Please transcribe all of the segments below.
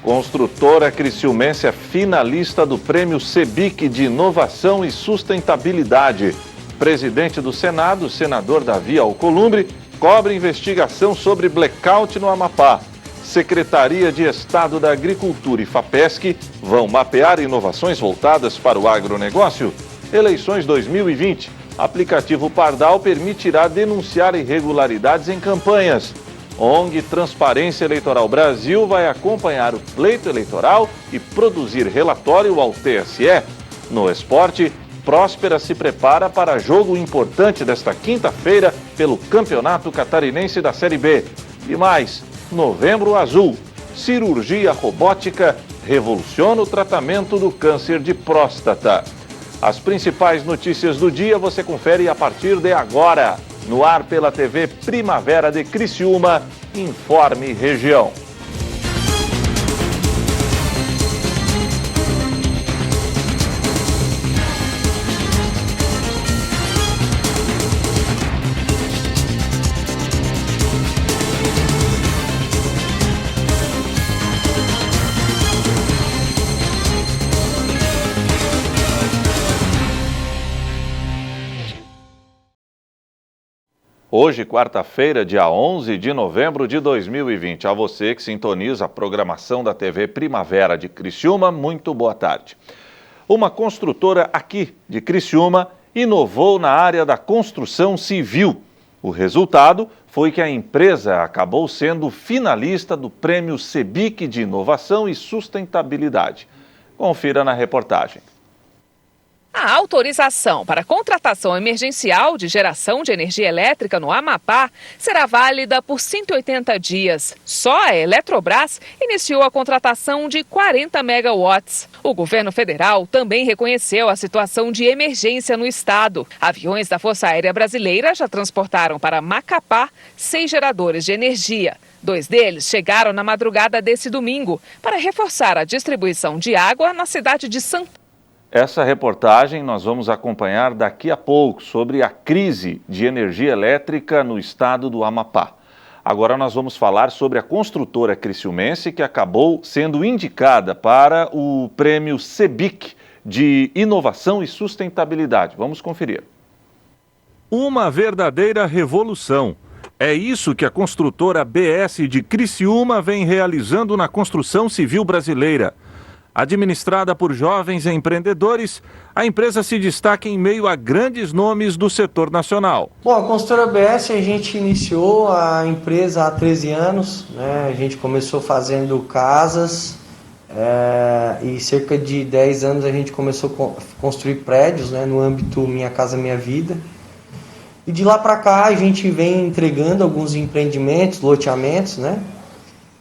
Construtora criciumense é finalista do Prêmio Sebic de Inovação e Sustentabilidade. Presidente do Senado, senador Davi Alcolumbre, cobre investigação sobre blackout no Amapá. Secretaria de Estado da Agricultura e FAPESC vão mapear inovações voltadas para o agronegócio. Eleições 2020. Aplicativo Pardal permitirá denunciar irregularidades em campanhas. ONG Transparência Eleitoral Brasil vai acompanhar o pleito eleitoral e produzir relatório ao TSE. No esporte, Próspera se prepara para jogo importante desta quinta-feira pelo Campeonato Catarinense da Série B. E mais, Novembro Azul, cirurgia robótica revoluciona o tratamento do câncer de próstata. As principais notícias do dia você confere a partir de agora. No ar pela TV Primavera de Criciúma, Informe Região. Hoje, quarta-feira, dia 11 de novembro de 2020. A você que sintoniza a programação da TV Primavera de Criciúma, muito boa tarde. Uma construtora aqui de Criciúma inovou na área da construção civil. O resultado foi que a empresa acabou sendo finalista do Prêmio Sebic de Inovação e Sustentabilidade. Confira na reportagem. A autorização para contratação emergencial de geração de energia elétrica no Amapá será válida por 180 dias. Só a Eletrobras iniciou a contratação de 40 megawatts. O governo federal também reconheceu a situação de emergência no estado. Aviões da Força Aérea Brasileira já transportaram para Macapá 6 geradores de energia. 2 deles chegaram na madrugada desse domingo para reforçar a distribuição de água na cidade de São Paulo. Essa reportagem nós vamos acompanhar daqui a pouco sobre a crise de energia elétrica no estado do Amapá. Agora nós vamos falar sobre a construtora criciumense que acabou sendo indicada para o Prêmio Sebic de Inovação e Sustentabilidade. Vamos conferir. Uma verdadeira revolução. É isso que a construtora BS de Criciúma vem realizando na construção civil brasileira. Administrada por jovens empreendedores, a empresa se destaca em meio a grandes nomes do setor nacional. Bom, a construtora BS, a gente iniciou a empresa há 13 anos, né? A gente começou fazendo casas e cerca de 10 anos a gente começou a construir prédios, né? No âmbito Minha Casa Minha Vida. E de lá para cá a gente vem entregando alguns empreendimentos, loteamentos, né?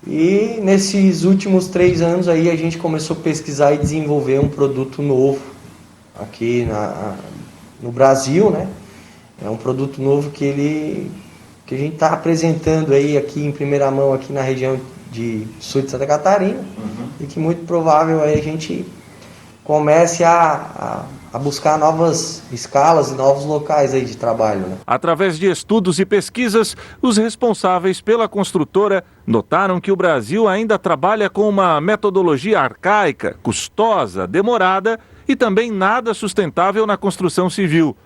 E nesses últimos 3 anos aí a gente começou a pesquisar e desenvolver um produto novo aqui no Brasil, né? É um produto novo que a gente está apresentando aí aqui em primeira mão aqui na região de sul de Santa Catarina. E que muito provável aí a gente comece a buscar novas escalas e novos locais aí de trabalho, né? Através de estudos e pesquisas, os responsáveis pela construtora notaram que o Brasil ainda trabalha com uma metodologia arcaica, custosa, demorada e também nada sustentável na construção civil.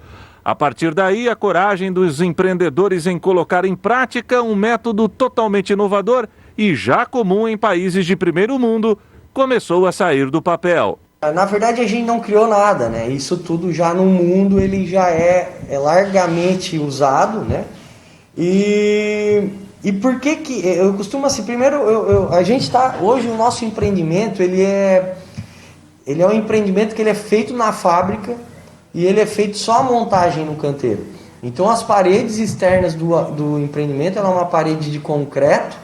A partir daí, a coragem dos empreendedores em colocar em prática um método totalmente inovador e já comum em países de primeiro mundo começou a sair do papel. Na verdade, a gente não criou nada, né? Isso tudo já no mundo ele já é largamente usado, né? E por que eu costumo assim, primeiro a gente está hoje o nosso empreendimento ele é um empreendimento que ele é feito na fábrica e ele é feito só a montagem no canteiro. Então as paredes externas do empreendimento ela é uma parede de concreto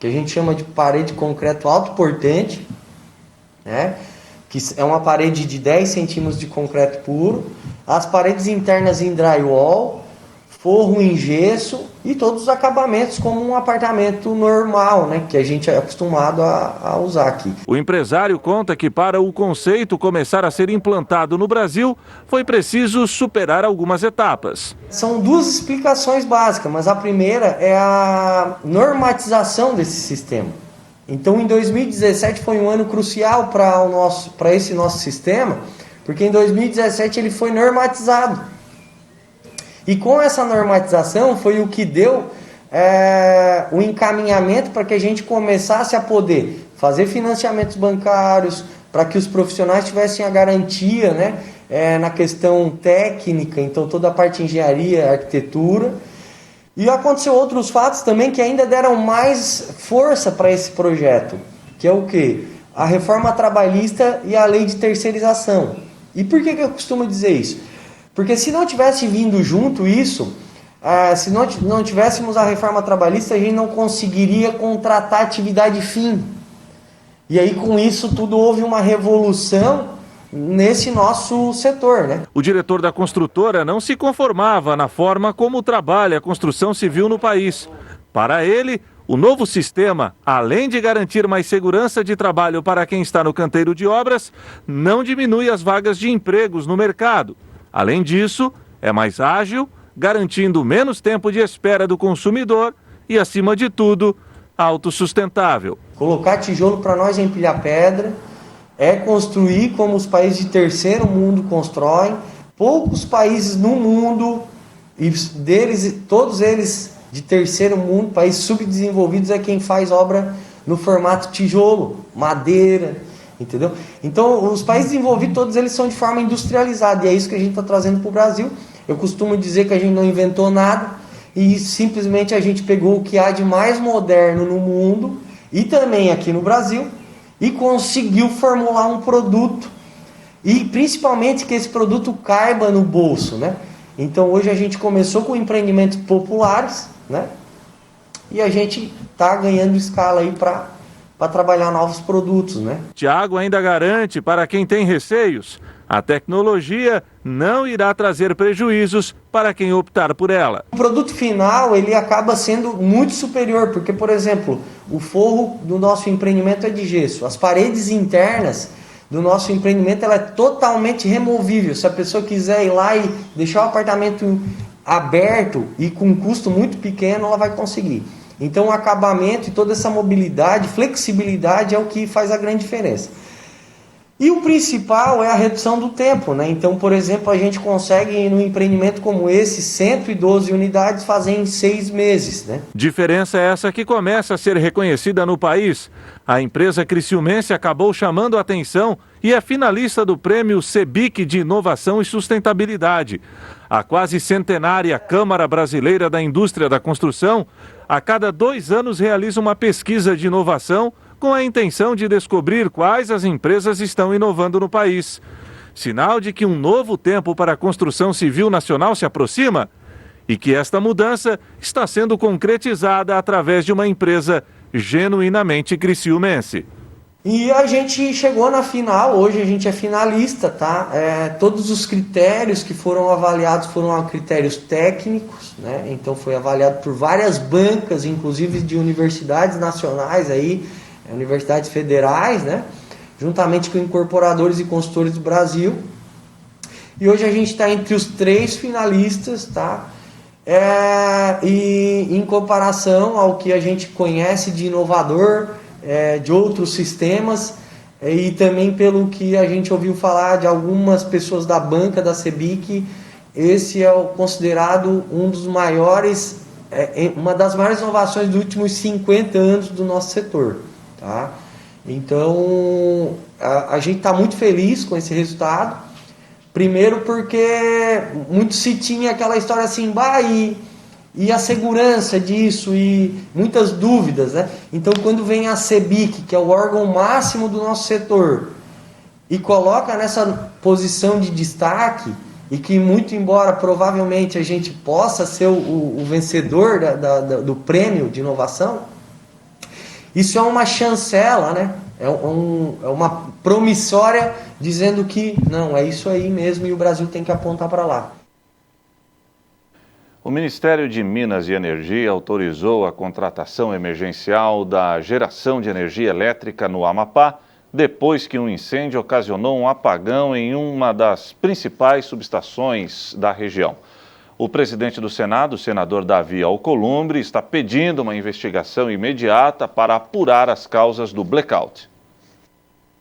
que a gente chama de parede de concreto autoportante, né? Que é uma parede de 10 centímetros de concreto puro, as paredes internas em drywall, forro em gesso e todos os acabamentos como um apartamento normal, né, que a gente é acostumado a usar aqui. O empresário conta que para o conceito começar a ser implantado no Brasil, foi preciso superar algumas etapas. São 2 explicações básicas, mas a primeira é a normatização desse sistema. Então, em 2017 foi um ano crucial para esse nosso sistema, porque em 2017 ele foi normatizado. E com essa normatização foi o que deu o encaminhamento para que a gente começasse a poder fazer financiamentos bancários, para que os profissionais tivessem a garantia, né, na questão técnica, então toda a parte de engenharia, arquitetura. E aconteceu outros fatos também que ainda deram mais força para esse projeto, que é o quê? A reforma trabalhista e a lei de terceirização. E por que eu costumo dizer isso? Porque se não tivesse vindo junto isso, se não tivéssemos a reforma trabalhista, a gente não conseguiria contratar atividade fim. E aí com isso tudo houve uma revolução nesse nosso setor, né? O diretor da construtora não se conformava na forma como trabalha a construção civil no país. Para ele, o novo sistema, além de garantir mais segurança de trabalho para quem está no canteiro de obras, não diminui as vagas de empregos no mercado. Além disso, é mais ágil, garantindo menos tempo de espera do consumidor e, acima de tudo, autossustentável. Colocar tijolo para nós é empilhar pedra, é construir como os países de terceiro mundo constroem. Poucos países no mundo, e todos eles de terceiro mundo, países subdesenvolvidos, é quem faz obra no formato tijolo, madeira, entendeu? Então, os países desenvolvidos, todos eles são de forma industrializada, e é isso que a gente está trazendo para o Brasil. Eu costumo dizer que a gente não inventou nada, e simplesmente a gente pegou o que há de mais moderno no mundo, e também aqui no Brasil, e conseguiu formular um produto, e principalmente que esse produto caiba no bolso, né? Então hoje a gente começou com empreendimentos populares, né? E a gente está ganhando escala aí para trabalhar novos produtos, né? Tiago ainda garante para quem tem receios, a tecnologia não irá trazer prejuízos para quem optar por ela. O produto final ele acaba sendo muito superior, porque, por exemplo, o forro do nosso empreendimento é de gesso. As paredes internas do nosso empreendimento ela é totalmente removível. Se a pessoa quiser ir lá e deixar o apartamento aberto e com um custo muito pequeno, ela vai conseguir. Então o acabamento e toda essa mobilidade, flexibilidade é o que faz a grande diferença. E o principal é a redução do tempo, né? Então, por exemplo, a gente consegue, num empreendimento como esse, 112 unidades fazer em 6 meses, né? Diferença é essa que começa a ser reconhecida no país. A empresa criciumense acabou chamando a atenção e é finalista do prêmio CEBIC de Inovação e Sustentabilidade. A quase centenária Câmara Brasileira da Indústria da Construção, a cada 2 anos realiza uma pesquisa de inovação com a intenção de descobrir quais as empresas estão inovando no país. Sinal de que um novo tempo para a construção civil nacional se aproxima e que esta mudança está sendo concretizada através de uma empresa genuinamente criciumense. E a gente chegou na final, hoje a gente é finalista, tá? Todos os critérios que foram avaliados foram critérios técnicos, né? Então foi avaliado por várias bancas, inclusive de universidades nacionais aí, universidades federais, né? Juntamente com incorporadores e consultores do Brasil. E hoje a gente está entre os 3 finalistas, tá? E em comparação ao que a gente conhece de inovador, de outros sistemas, e também pelo que a gente ouviu falar de algumas pessoas da banca da CEBIC, esse é considerado um dos maiores, uma das maiores inovações dos últimos 50 anos do nosso setor. Tá? Então a gente está muito feliz com esse resultado. Primeiro porque muito se tinha aquela história assim, e a segurança disso e muitas dúvidas, né? Então quando vem a CEBIC, que é o órgão máximo do nosso setor, e coloca nessa posição de destaque, e que muito embora provavelmente a gente possa ser o vencedor do prêmio de inovação, isso é uma chancela, né? É uma promissória dizendo que não, é isso aí mesmo e o Brasil tem que apontar para lá. O Ministério de Minas e Energia autorizou a contratação emergencial da geração de energia elétrica no Amapá, depois que um incêndio ocasionou um apagão em uma das principais subestações da região. O presidente do Senado, o senador Davi Alcolumbre, está pedindo uma investigação imediata para apurar as causas do blackout.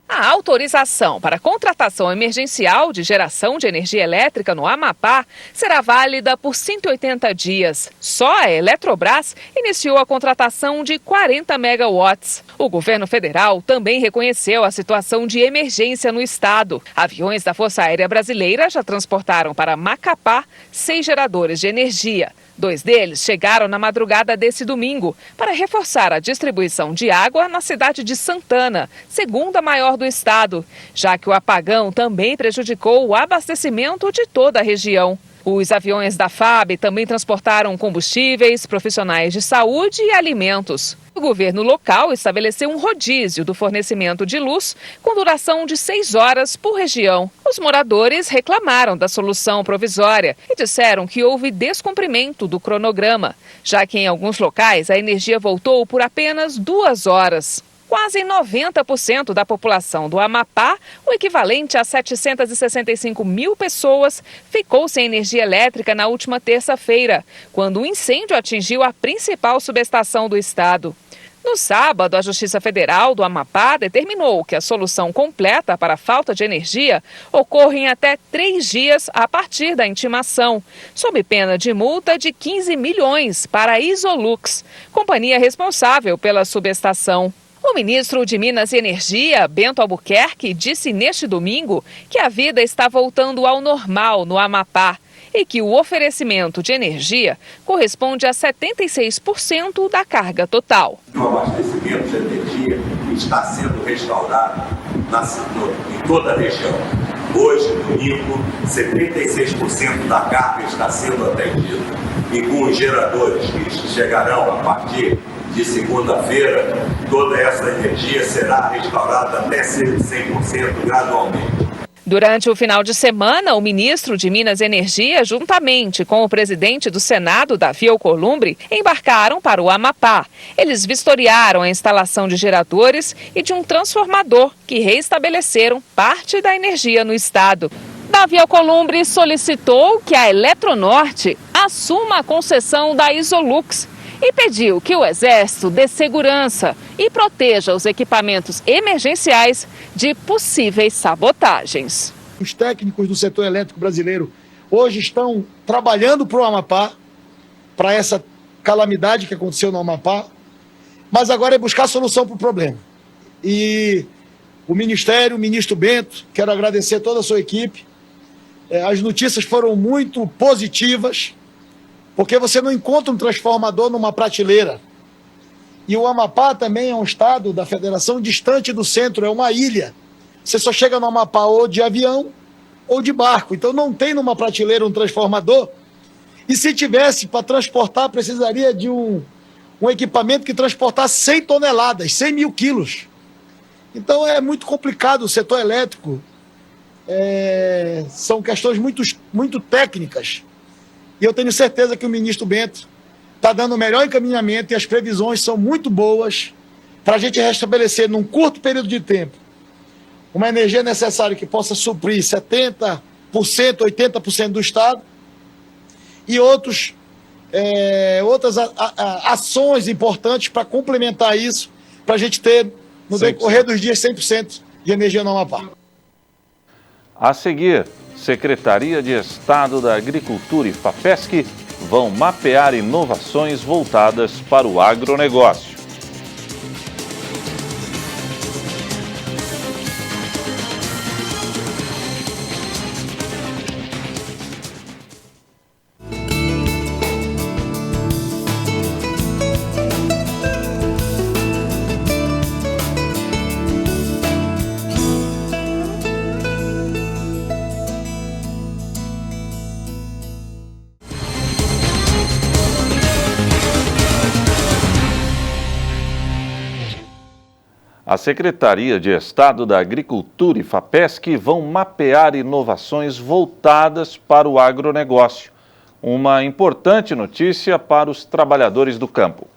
A autorização para contratação emergencial de geração de energia elétrica no Amapá será válida por 180 dias. Só a Eletrobras iniciou a contratação de 40 megawatts. O governo federal também reconheceu a situação de emergência no estado. Aviões da Força Aérea Brasileira já transportaram para Macapá 6 geradores de energia. 2 deles chegaram na madrugada desse domingo para reforçar a distribuição de água na cidade de Santana, segunda maior do estado, já que o apagão também prejudicou o abastecimento de toda a região. Os aviões da FAB também transportaram combustíveis, profissionais de saúde e alimentos. O governo local estabeleceu um rodízio do fornecimento de luz com duração de 6 horas por região. Os moradores reclamaram da solução provisória e disseram que houve descumprimento do cronograma, já que em alguns locais a energia voltou por apenas 2 horas. Quase 90% da população do Amapá, o equivalente a 765 mil pessoas, ficou sem energia elétrica na última terça-feira, quando um incêndio atingiu a principal subestação do estado. No sábado, a Justiça Federal do Amapá determinou que a solução completa para a falta de energia ocorra em até 3 dias a partir da intimação, sob pena de multa de 15 milhões para a Isolux, companhia responsável pela subestação. O ministro de Minas e Energia, Bento Albuquerque, disse neste domingo que a vida está voltando ao normal no Amapá e que o oferecimento de energia corresponde a 76% da carga total. O abastecimento de energia está sendo restaurado em toda a região. Hoje, domingo, 76% da carga está sendo atendida. E com os geradores que chegarão a partir de segunda-feira, toda essa energia será restaurada até 100% gradualmente. Durante o final de semana, o ministro de Minas e Energia, juntamente com o presidente do Senado, Davi Alcolumbre, embarcaram para o Amapá. Eles vistoriaram a instalação de geradores e de um transformador que reestabeleceram parte da energia no estado. Davi Alcolumbre solicitou que a Eletronorte assuma a concessão da Isolux e pediu que o Exército dê segurança e proteja os equipamentos emergenciais de possíveis sabotagens. Os técnicos do setor elétrico brasileiro hoje estão trabalhando para o Amapá, para essa calamidade que aconteceu no Amapá, mas agora é buscar solução para o problema. E o Ministério, o ministro Bento, quero agradecer toda a sua equipe. As notícias foram muito positivas, porque você não encontra um transformador numa prateleira. E o Amapá também é um estado da federação distante do centro, é uma ilha. Você só chega no Amapá ou de avião ou de barco. Então não tem numa prateleira um transformador. E se tivesse para transportar, precisaria de um equipamento que transportasse 100 toneladas, 100 mil quilos. Então é muito complicado o setor elétrico. São questões muito técnicas. E eu tenho certeza que o ministro Bento está dando o melhor encaminhamento e as previsões são muito boas para a gente restabelecer num curto período de tempo uma energia necessária que possa suprir 70%, 80% do estado e outras ações importantes para complementar isso, para a gente ter, no decorrer dos dias, 100% de energia no Amapá. A seguir, Secretaria de Estado da Agricultura e FAPESC vão mapear inovações voltadas para o agronegócio. A Secretaria de Estado da Agricultura e FAPESC vão mapear inovações voltadas para o agronegócio. Uma importante notícia para os trabalhadores do campo.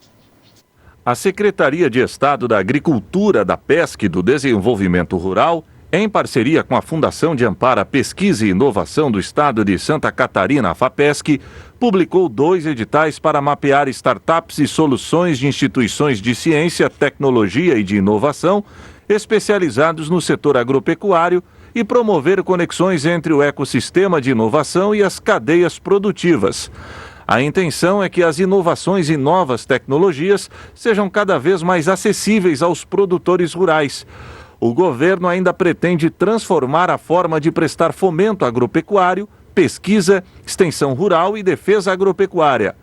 A Secretaria de Estado da Agricultura, da Pesca e do Desenvolvimento Rural em parceria com a Fundação de Amparo à Pesquisa e Inovação do Estado de Santa Catarina, a FAPESC, publicou 2 editais para mapear startups e soluções de instituições de ciência, tecnologia e de inovação especializados no setor agropecuário e promover conexões entre o ecossistema de inovação e as cadeias produtivas. A intenção é que as inovações e novas tecnologias sejam cada vez mais acessíveis aos produtores rurais. O governo ainda pretende transformar a forma de prestar fomento agropecuário, pesquisa, extensão rural e defesa agropecuária.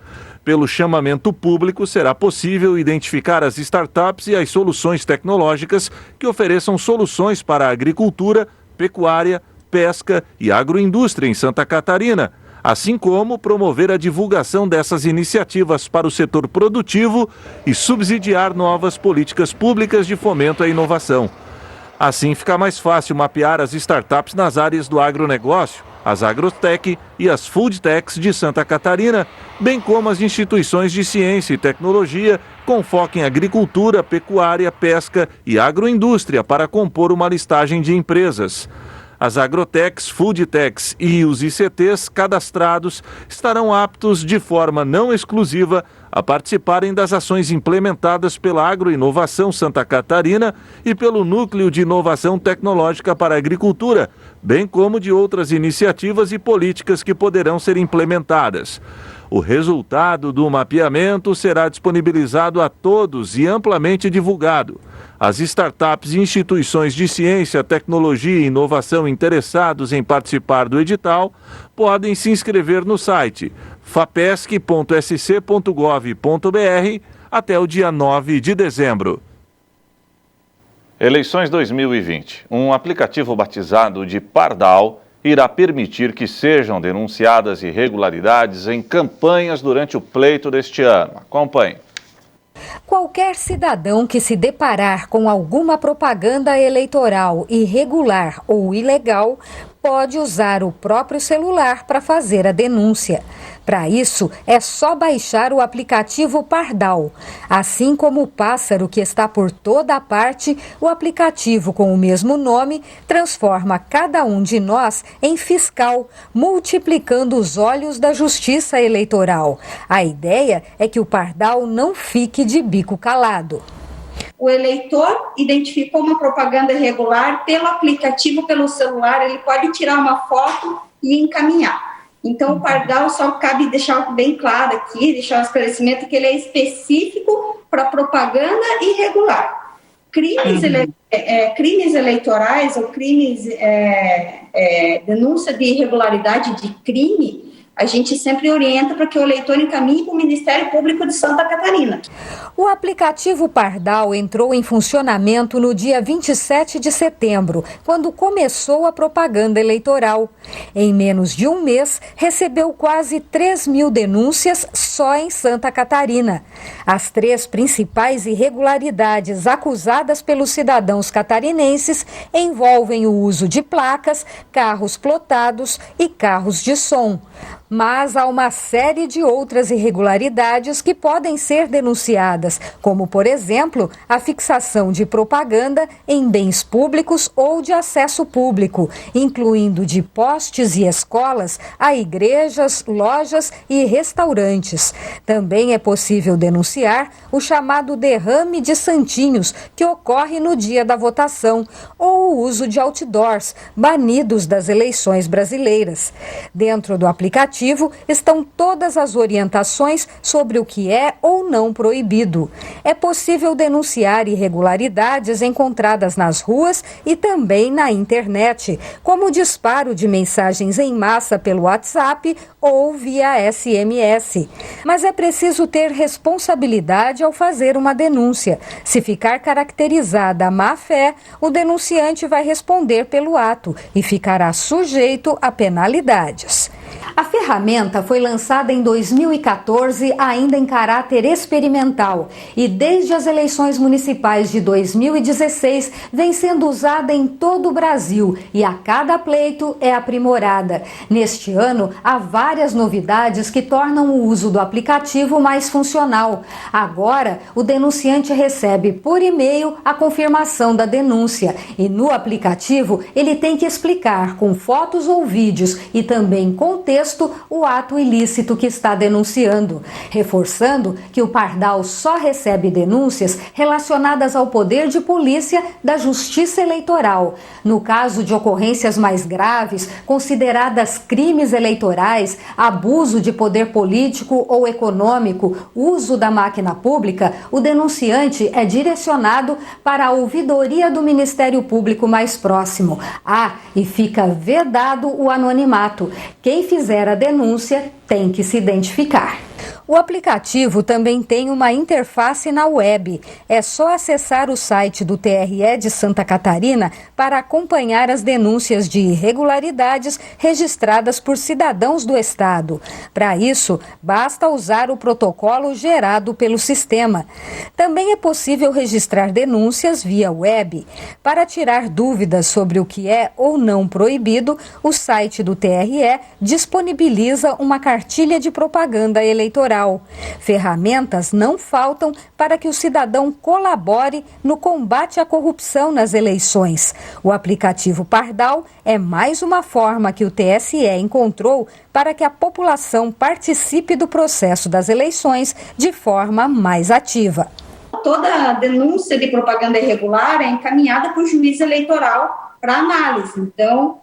Pelo chamamento público, será possível identificar as startups e as soluções tecnológicas que ofereçam soluções para a agricultura, pecuária, pesca e agroindústria em Santa Catarina, assim como promover a divulgação dessas iniciativas para o setor produtivo e subsidiar novas políticas públicas de fomento à inovação. Assim fica mais fácil mapear as startups nas áreas do agronegócio, as agrotech e as foodtechs de Santa Catarina, bem como as instituições de ciência e tecnologia com foco em agricultura, pecuária, pesca e agroindústria para compor uma listagem de empresas. As agrotechs, foodtechs e os ICTs cadastrados estarão aptos de forma não exclusiva a participarem das ações implementadas pela Agroinovação Santa Catarina e pelo Núcleo de Inovação Tecnológica para a Agricultura, bem como de outras iniciativas e políticas que poderão ser implementadas. O resultado do mapeamento será disponibilizado a todos e amplamente divulgado. As startups e instituições de ciência, tecnologia e inovação interessados em participar do edital podem se inscrever no site fapesc.sc.gov.br até o dia 9 de dezembro. Eleições 2020. Um aplicativo batizado de Pardal irá permitir que sejam denunciadas irregularidades em campanhas durante o pleito deste ano. Acompanhe. Qualquer cidadão que se deparar com alguma propaganda eleitoral irregular ou ilegal pode usar o próprio celular para fazer a denúncia. Para isso, é só baixar o aplicativo Pardal. Assim como o pássaro que está por toda a parte, o aplicativo com o mesmo nome transforma cada um de nós em fiscal, multiplicando os olhos da justiça eleitoral. A ideia é que o Pardal não fique de bico calado. O eleitor identificou uma propaganda irregular pelo aplicativo, pelo celular, ele pode tirar uma foto e encaminhar. Então, o Pardal só cabe deixar bem claro aqui, deixar um esclarecimento que ele é específico para propaganda irregular. Crimes eleitorais ou crimes, denúncia de irregularidade de crime, a gente sempre orienta para que o eleitor encaminhe para o Ministério Público de Santa Catarina. O aplicativo Pardal entrou em funcionamento no dia 27 de setembro, quando começou a propaganda eleitoral. Em menos de um mês, recebeu quase 3.000 denúncias só em Santa Catarina. As 3 principais irregularidades acusadas pelos cidadãos catarinenses envolvem o uso de placas, carros plotados e carros de som. Mas há uma série de outras irregularidades que podem ser denunciadas, como, por exemplo, a fixação de propaganda em bens públicos ou de acesso público, incluindo de postes e escolas a igrejas, lojas e restaurantes. Também é possível denunciar o chamado derrame de santinhos, que ocorre no dia da votação, ou o uso de outdoors, banidos das eleições brasileiras. Dentro do aplicativo estão todas as orientações sobre o que é ou não proibido. É possível denunciar irregularidades encontradas nas ruas e também na internet, como o disparo de mensagens em massa pelo WhatsApp ou via SMS. Mas é preciso ter responsabilidade ao fazer uma denúncia. Se ficar caracterizada a má-fé, o denunciante vai responder pelo ato e ficará sujeito a penalidades. A ferramenta foi lançada em 2014, ainda em caráter experimental, e desde as eleições municipais de 2016 vem sendo usada em todo o Brasil e a cada pleito é aprimorada. Neste ano, há várias novidades que tornam o uso do aplicativo mais funcional. Agora, o denunciante recebe por e-mail a confirmação da denúncia e no aplicativo ele tem que explicar com fotos ou vídeos e também com texto o ato ilícito que está denunciando, reforçando que o Pardal só recebe denúncias relacionadas ao poder de polícia da Justiça Eleitoral. No caso de ocorrências mais graves, consideradas crimes eleitorais, abuso de poder político ou econômico, uso da máquina pública, o denunciante é direcionado para a ouvidoria do Ministério Público mais próximo. E fica vedado o anonimato. Quem fizer a denúncia tem que se identificar. O aplicativo também tem uma interface na web. É só acessar o site do TRE de Santa Catarina para acompanhar as denúncias de irregularidades registradas por cidadãos do estado. Para isso, basta usar o protocolo gerado pelo sistema. Também é possível registrar denúncias via web. Para tirar dúvidas sobre o que é ou não proibido, o site do TRE disponibiliza uma cartilha de propaganda eleitoral. Ferramentas não faltam para que o cidadão colabore no combate à corrupção nas eleições. O aplicativo Pardal é mais uma forma que o TSE encontrou para que a população participe do processo das eleições de forma mais ativa. Toda denúncia de propaganda irregular é encaminhada para o juiz eleitoral para análise. Então,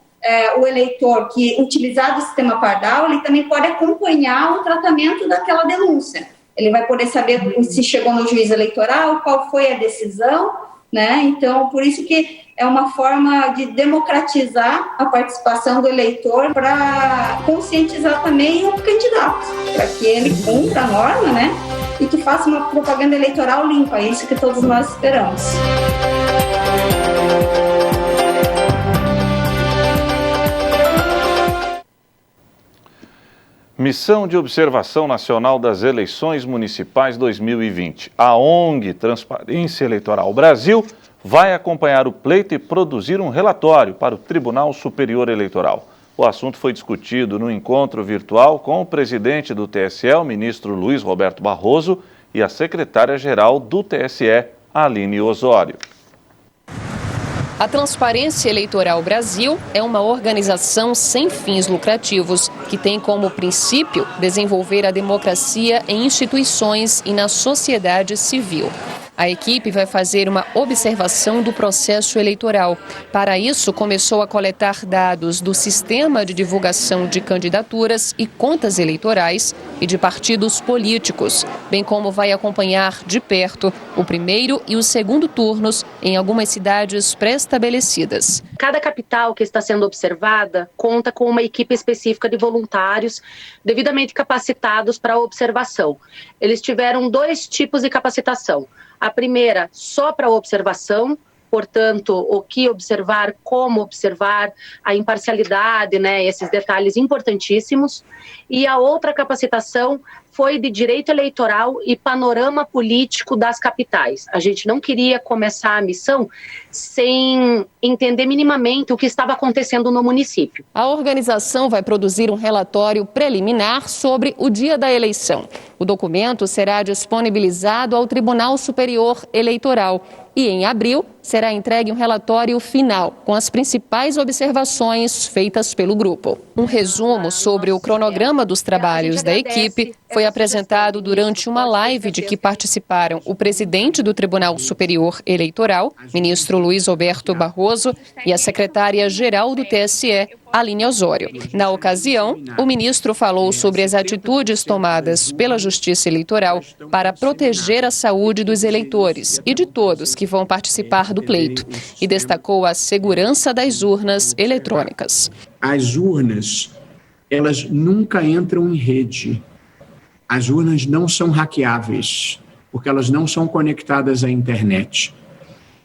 o eleitor que utilizar do sistema Pardal, ele também pode acompanhar o tratamento daquela denúncia. Ele vai poder saber se chegou no juiz eleitoral, qual foi a decisão, né? Então, por isso que é uma forma de democratizar a participação do eleitor para conscientizar também o candidato, para que ele cumpra a norma, né? E que faça uma propaganda eleitoral limpa, é isso que todos nós esperamos. Missão de Observação Nacional das Eleições Municipais 2020. A ONG Transparência Eleitoral Brasil vai acompanhar o pleito e produzir um relatório para o Tribunal Superior Eleitoral. O assunto foi discutido no encontro virtual com o presidente do TSE, o ministro Luiz Roberto Barroso, e a secretária-geral do TSE, Aline Osório. A Transparência Eleitoral Brasil é uma organização sem fins lucrativos que tem como princípio desenvolver a democracia em instituições e na sociedade civil. A equipe vai fazer uma observação do processo eleitoral. Para isso, começou a coletar dados do Sistema de Divulgação de Candidaturas e Contas Eleitorais e de partidos políticos, bem como vai acompanhar de perto o primeiro e o segundo turnos em algumas cidades pré-estabelecidas. Cada capital que está sendo observada conta com uma equipe específica de voluntários devidamente capacitados para a observação. Eles tiveram 2 tipos de capacitação. A primeira, só para observação, portanto, o que observar, como observar, a imparcialidade, né, esses detalhes importantíssimos. E a outra capacitação foi de direito eleitoral e panorama político das capitais. A gente não queria começar a missão sem entender minimamente o que estava acontecendo no município. A organização vai produzir um relatório preliminar sobre o dia da eleição. O documento será disponibilizado ao Tribunal Superior Eleitoral e, em abril, será entregue um relatório final com as principais observações feitas pelo grupo. Um resumo sobre o cronograma dos trabalhos da equipe foi apresentado durante uma live de que participaram o presidente do Tribunal Superior Eleitoral, ministro Luiz Roberto Barroso, e a secretária-geral do TSE, Aline Osório. Na ocasião, o ministro falou sobre as atitudes tomadas pela Justiça Eleitoral para proteger a saúde dos eleitores e de todos que vão participar do pleito, e destacou a segurança das urnas eletrônicas. As urnas, elas nunca entram em rede. As urnas não são hackeáveis, porque elas não são conectadas à internet.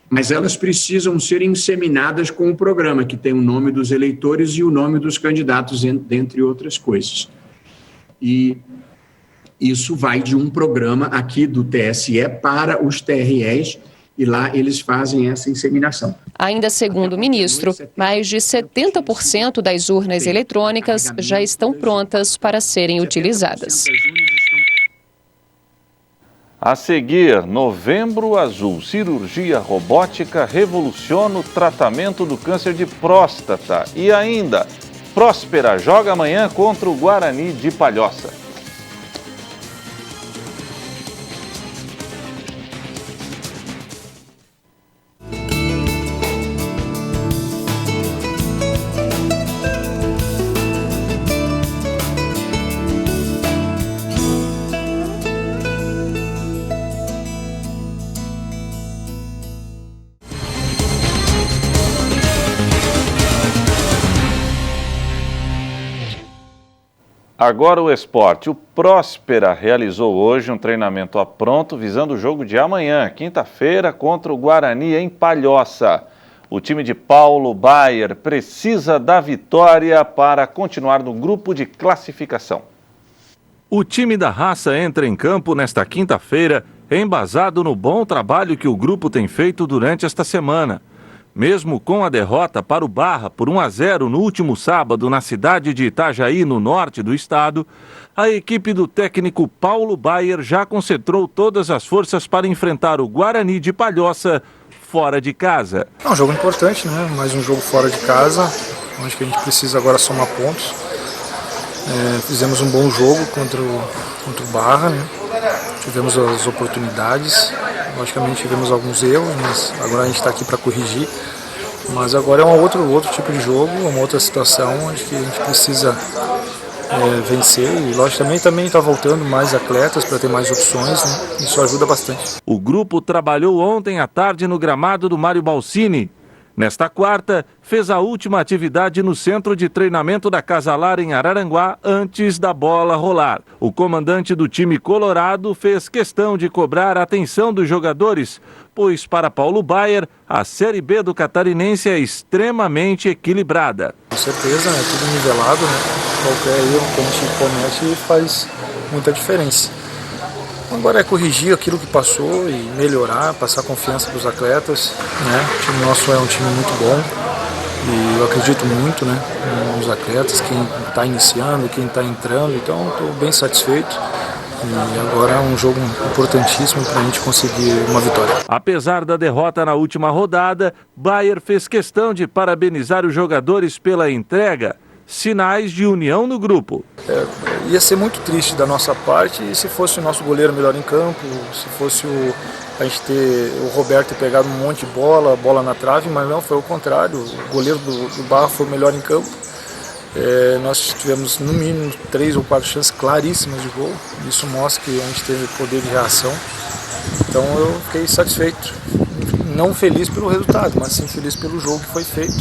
mas elas precisam ser inseminadas com o programa, que tem o nome dos eleitores e o nome dos candidatos, dentre outras coisas. E isso vai de um programa aqui do TSE para os TREs, e lá eles fazem essa inseminação. Ainda segundo o ministro, mais de 70% das urnas eletrônicas já estão prontas para serem utilizadas. A seguir, Novembro Azul, cirurgia robótica revoluciona o tratamento do câncer de próstata. E ainda, Próspera joga amanhã contra o Guarani de Palhoça. Agora o esporte. O Próspera realizou hoje um treinamento a pronto visando o jogo de amanhã, quinta-feira, contra o Guarani em Palhoça. O time de Paulo Baier precisa da vitória para continuar no grupo de classificação. O time da raça entra em campo nesta quinta-feira, embasado no bom trabalho que o grupo tem feito durante esta semana. Mesmo com a derrota para o Barra por 1-0 no último sábado na cidade de Itajaí, no norte do estado, a equipe do técnico Paulo Baier já concentrou todas as forças para enfrentar o Guarani de Palhoça fora de casa. É um jogo importante, né? Mais um jogo fora de casa, onde que a gente precisa agora somar pontos. Fizemos um bom jogo contra o Barra, né? Tivemos as oportunidades, logicamente tivemos alguns erros, mas agora a gente está aqui para corrigir. Mas agora é um outro tipo de jogo, uma outra situação onde que a gente precisa vencer e logicamente também está voltando mais atletas para ter mais opções, né? Isso ajuda bastante. O grupo trabalhou ontem à tarde no gramado do Mário Balsini. Nesta quarta, fez a última atividade no centro de treinamento da Casalar em Araranguá antes da bola rolar. O comandante do time colorado fez questão de cobrar a atenção dos jogadores, pois para Paulo Baier, a Série B do Catarinense é extremamente equilibrada. Com certeza, é tudo nivelado, né? Qualquer erro que a gente comete faz muita diferença. Agora é corrigir aquilo que passou e melhorar, passar confiança para os atletas, né? O time nosso é um time muito bom e eu acredito muito, né, nos atletas, quem está iniciando, quem está entrando, então estou bem satisfeito. E agora é um jogo importantíssimo para a gente conseguir uma vitória. Apesar da derrota na última rodada, Baier fez questão de parabenizar os jogadores pela entrega. Sinais de união no grupo. Ia ser muito triste da nossa parte se fosse o nosso goleiro melhor em campo, se fosse a gente ter o Roberto ter pegado um monte de bola na trave, mas não, foi o contrário. O goleiro do Barra foi o melhor em campo. Nós tivemos no mínimo 3 ou 4 chances claríssimas de gol. Isso mostra que a gente teve poder de reação. Então eu fiquei satisfeito. Não feliz pelo resultado, mas sim feliz pelo jogo que foi feito.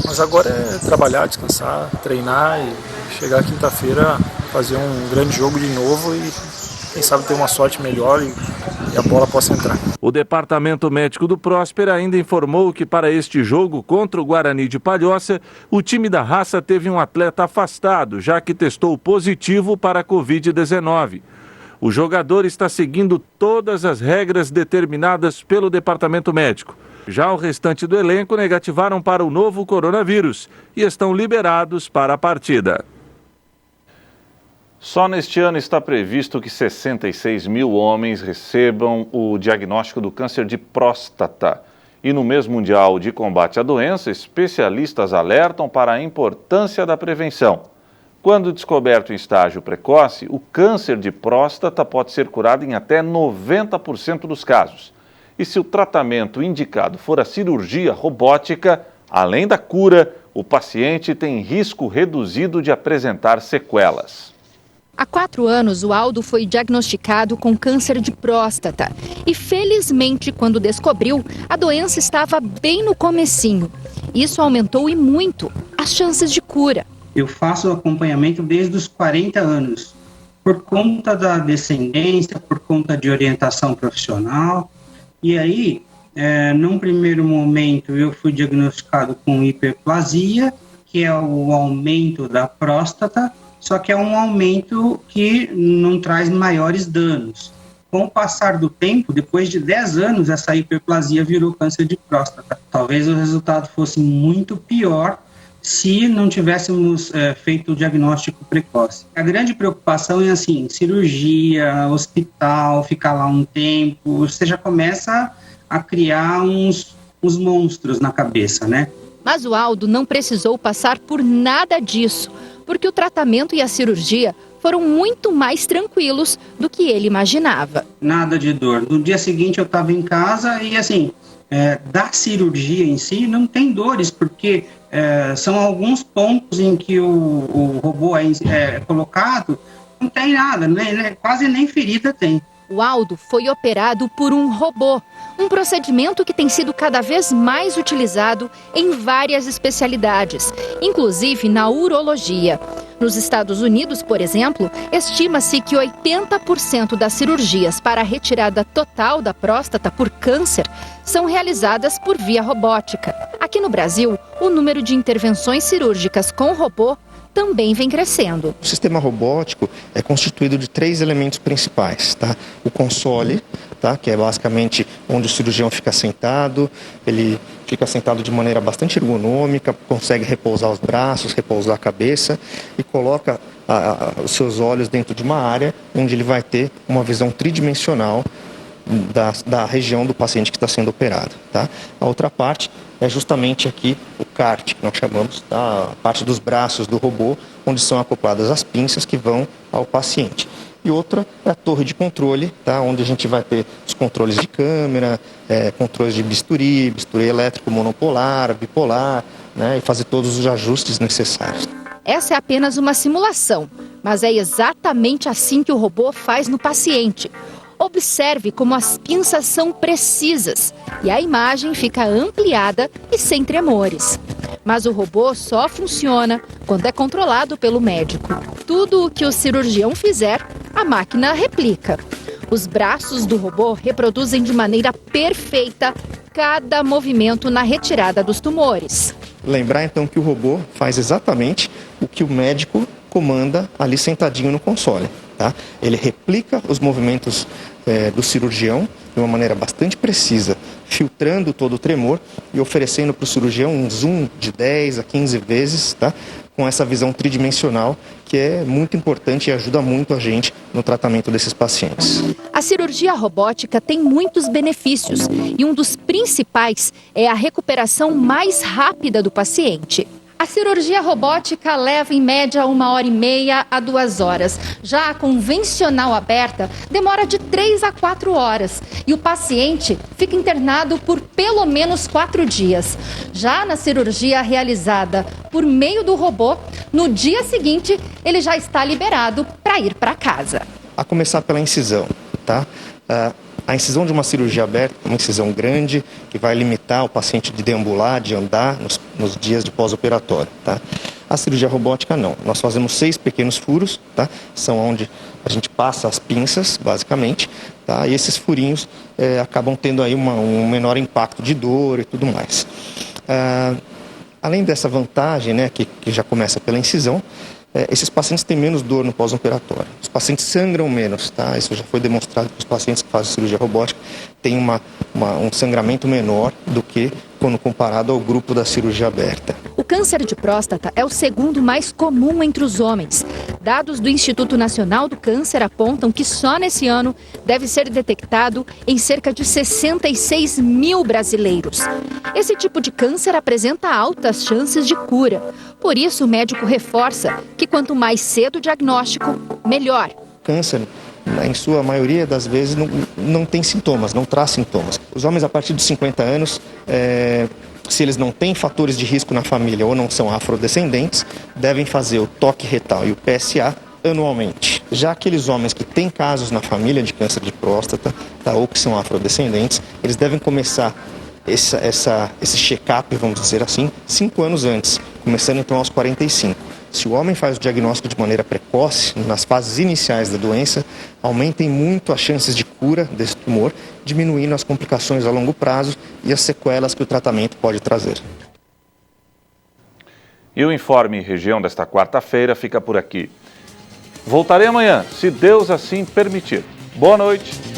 Mas agora é trabalhar, descansar, treinar e chegar quinta-feira, fazer um grande jogo de novo e quem sabe ter uma sorte melhor e a bola possa entrar. O departamento médico do Próspera ainda informou que para este jogo contra o Guarani de Palhoça, o time da raça teve um atleta afastado, já que testou positivo para a Covid-19. O jogador está seguindo todas as regras determinadas pelo departamento médico. Já o restante do elenco negativaram para o novo coronavírus e estão liberados para a partida. Só neste ano está previsto que 66 mil homens recebam o diagnóstico do câncer de próstata. E no mês mundial de combate à doença, especialistas alertam para a importância da prevenção. Quando descoberto em estágio precoce, o câncer de próstata pode ser curado em até 90% dos casos. E se o tratamento indicado for a cirurgia robótica, além da cura, o paciente tem risco reduzido de apresentar sequelas. Há 4 anos, o Aldo foi diagnosticado com câncer de próstata. E felizmente, quando descobriu, a doença estava bem no comecinho. Isso aumentou e muito as chances de cura. Eu faço o acompanhamento desde os 40 anos, por conta da descendência, por conta de orientação profissional. E aí, num primeiro momento eu fui diagnosticado com hiperplasia, que é o aumento da próstata, só que é um aumento que não traz maiores danos. Com o passar do tempo, depois de 10 anos, essa hiperplasia virou câncer de próstata. Talvez o resultado fosse muito pior se não tivéssemos feito o diagnóstico precoce. A grande preocupação é assim, cirurgia, hospital, ficar lá um tempo, você já começa a criar uns monstros na cabeça, né? Mas o Aldo não precisou passar por nada disso, porque o tratamento e a cirurgia foram muito mais tranquilos do que ele imaginava. Nada de dor. No dia seguinte eu estava em casa e assim, da cirurgia em si não tem dores, porque são alguns pontos em que o robô é colocado, não tem nada, quase nem ferida tem. O Aldo foi operado por um robô, um procedimento que tem sido cada vez mais utilizado em várias especialidades, inclusive na urologia. Nos Estados Unidos, por exemplo, estima-se que 80% das cirurgias para a retirada total da próstata por câncer são realizadas por via robótica. Aqui no Brasil, o número de intervenções cirúrgicas com robô também vem crescendo. O sistema robótico é constituído de 3 elementos principais, tá? O console, tá? Que é basicamente onde o cirurgião fica sentado, ele fica sentado de maneira bastante ergonômica, consegue repousar os braços, repousar a cabeça e coloca os seus olhos dentro de uma área onde ele vai ter uma visão tridimensional da região do paciente que está sendo operado, tá? A outra parte é justamente aqui o CART, que nós chamamos, tá? A parte dos braços do robô, onde são acopladas as pinças que vão ao paciente. E outra é a torre de controle, tá? Onde a gente vai ter os controles de câmera, controles de bisturi elétrico monopolar, bipolar, né? E fazer todos os ajustes necessários. Essa é apenas uma simulação, mas é exatamente assim que o robô faz no paciente. Observe como as pinças são precisas e a imagem fica ampliada e sem tremores. Mas o robô só funciona quando é controlado pelo médico. Tudo o que o cirurgião fizer, a máquina replica. Os braços do robô reproduzem de maneira perfeita cada movimento na retirada dos tumores. Lembrar então que o robô faz exatamente o que o médico comanda ali sentadinho no console. Tá? Ele replica os movimentos do cirurgião de uma maneira bastante precisa, filtrando todo o tremor e oferecendo para o cirurgião um zoom de 10 a 15 vezes, tá? Com essa visão tridimensional que é muito importante e ajuda muito a gente no tratamento desses pacientes. A cirurgia robótica tem muitos benefícios e um dos principais é a recuperação mais rápida do paciente. A cirurgia robótica leva em média 1h30 a 2 horas. Já a convencional aberta demora de 3 a 4 horas e o paciente fica internado por pelo menos 4 dias. Já na cirurgia realizada por meio do robô, no dia seguinte ele já está liberado para ir para casa. A começar pela incisão, tá? A incisão de uma cirurgia aberta é uma incisão grande que vai limitar o paciente de deambular, de andar nos dias de pós-operatório, tá? A cirurgia robótica não. Nós fazemos 6 pequenos furos, tá? São onde a gente passa as pinças, basicamente, tá? E esses furinhos acabam tendo aí um menor impacto de dor e tudo mais. Além dessa vantagem, né, que já começa pela incisão, esses pacientes têm menos dor no pós-operatório. Os pacientes sangram menos, tá? Isso já foi demonstrado que os pacientes que fazem cirurgia robótica têm um sangramento menor do que quando comparado ao grupo da cirurgia aberta. O câncer de próstata é o segundo mais comum entre os homens. Dados do Instituto Nacional do Câncer apontam que só nesse ano deve ser detectado em cerca de 66 mil brasileiros. Esse tipo de câncer apresenta altas chances de cura. Por isso, o médico reforça que quanto mais cedo o diagnóstico, melhor. Câncer, em sua maioria das vezes, não tem sintomas, não traz sintomas. Os homens a partir dos 50 anos, se eles não têm fatores de risco na família ou não são afrodescendentes, devem fazer o toque retal e o PSA anualmente. Já aqueles homens que têm casos na família de câncer de próstata, tá, ou que são afrodescendentes, eles devem começar esse check-up, vamos dizer assim, 5 anos antes, começando então aos 45. se o homem faz o diagnóstico de maneira precoce, nas fases iniciais da doença, aumentem muito as chances de cura desse tumor, diminuindo as complicações a longo prazo e as sequelas que o tratamento pode trazer. E o Informe Região desta quarta-feira fica por aqui. Voltarei amanhã, se Deus assim permitir. Boa noite